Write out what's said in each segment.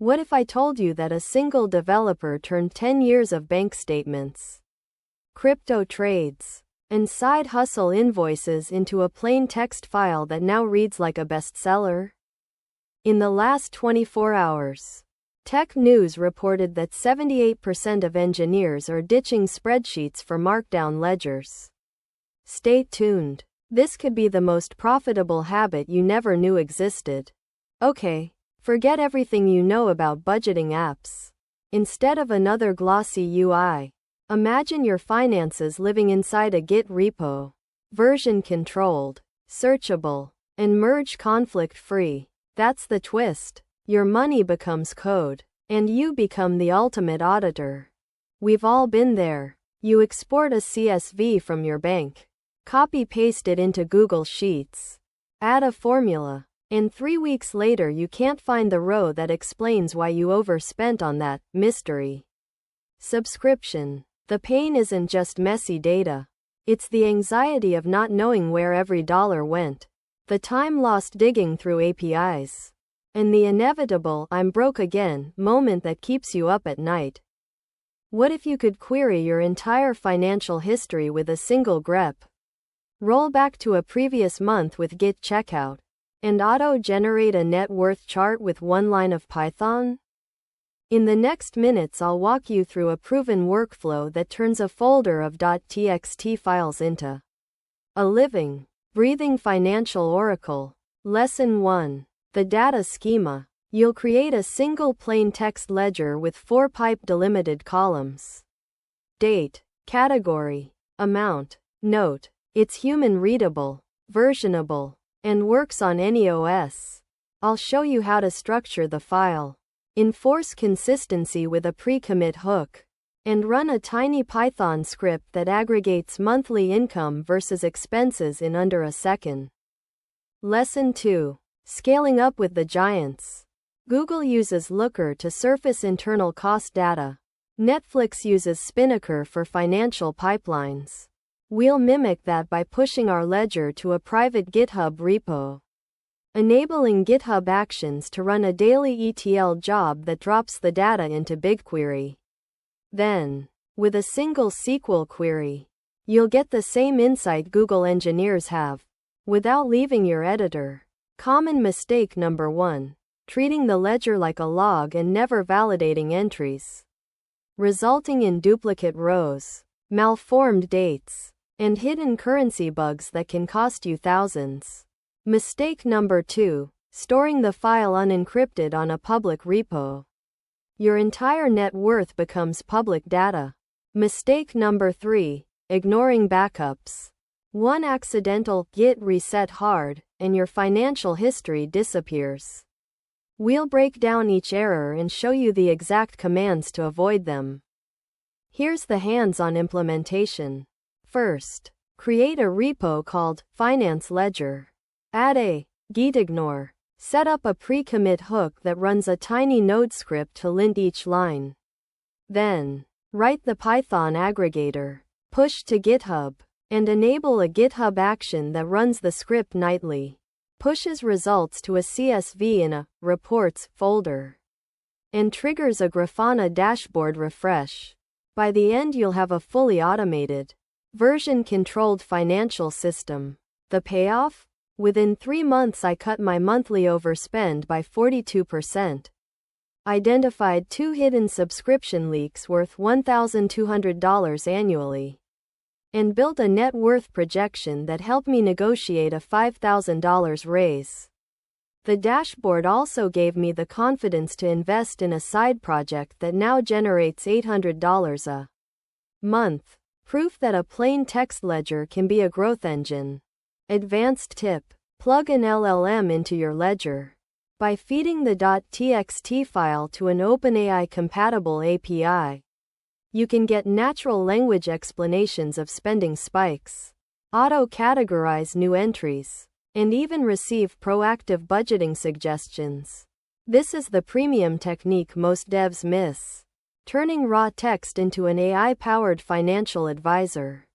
What if I told you that a single developer turned 10 years of bank statements, crypto trades, and side hustle invoices into a plain text file that now reads like a bestseller? In the last 24 hours, Tech News reported that 78% of engineers are ditching spreadsheets for markdown ledgers. Stay tuned. This could be the most profitable habit you never knew existed. Okay, forget everything you know about budgeting apps. Instead of another glossy UI, imagine your finances living inside a Git repo. Version controlled, searchable, and merge conflict free. That's the twist. Your money becomes code, and you become the ultimate auditor. We've all been there. You export a CSV from your bank, copy-paste it into Google Sheets, add a formula, and 3 weeks later you can't find the row that explains why you overspent on that mystery subscription. The pain isn't just messy data. It's the anxiety of not knowing where every dollar went, the time lost digging through APIs, and the inevitable "I'm broke again" moment that keeps you up at night. What if you could query your entire financial history with a single grep? Roll back to a previous month with Git checkout, and auto-generate a net worth chart with one line of Python? In the next minutes I'll walk you through a proven workflow that turns a folder of .txt files into a living, breathing financial oracle. Lesson 1. The data schema. You'll create a single plain text ledger with 4 pipe delimited columns. Date, category, amount. Note, it's human readable, versionable, and works on any OS. I'll show you how to structure the file, enforce consistency with a pre-commit hook, and run a tiny Python script that aggregates monthly income versus expenses in under a second. Lesson 2. Scaling up with the giants. Google uses Looker to surface internal cost data. Netflix uses Spinnaker for financial pipelines. We'll mimic that by pushing our ledger to a private GitHub repo, enabling GitHub Actions to run a daily ETL job that drops the data into BigQuery. Then, with a single SQL query, you'll get the same insight Google engineers have, without leaving your editor. Common mistake number 1. Treating the ledger like a log and never validating entries, resulting in duplicate rows, malformed dates, and hidden currency bugs that can cost you thousands. Mistake number 2. Storing the file unencrypted on a public repo. Your entire net worth becomes public data. Mistake number 3. Ignoring backups. One accidental git reset hard, and your financial history disappears. We'll break down each error and show you the exact commands to avoid them. Here's the hands-on implementation. First, create a repo called Finance Ledger. Add a gitignore. Set up a pre-commit hook that runs a tiny node script to lint each line. Then, write the Python aggregator, push to GitHub, and enable a GitHub action that runs the script nightly, pushes results to a CSV in a reports folder, and triggers a Grafana dashboard refresh. By the end you'll have a fully automated, version-controlled financial system. The payoff? Within 3 months I cut my monthly overspend by 42%. Identified 2 hidden subscription leaks worth $1,200 annually. And built a net worth projection that helped me negotiate a $5,000 raise. The dashboard also gave me the confidence to invest in a side project that now generates $800 a month. Proof that a plain text ledger can be a growth engine. Advanced tip. Plug an LLM into your ledger. By feeding the .txt file to an OpenAI-compatible API, you can get natural language explanations of spending spikes, auto-categorize new entries, and even receive proactive budgeting suggestions. This is the premium technique most devs miss, turning raw text into an AI-powered financial advisor.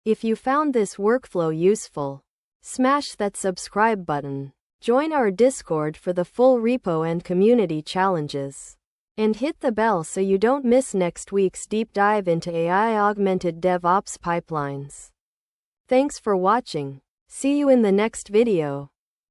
If you found this workflow useful, smash that subscribe button. Join our Discord for the full repo and community challenges. And hit the bell so you don't miss next week's deep dive into AI-augmented DevOps pipelines. Thanks for watching. See you in the next video.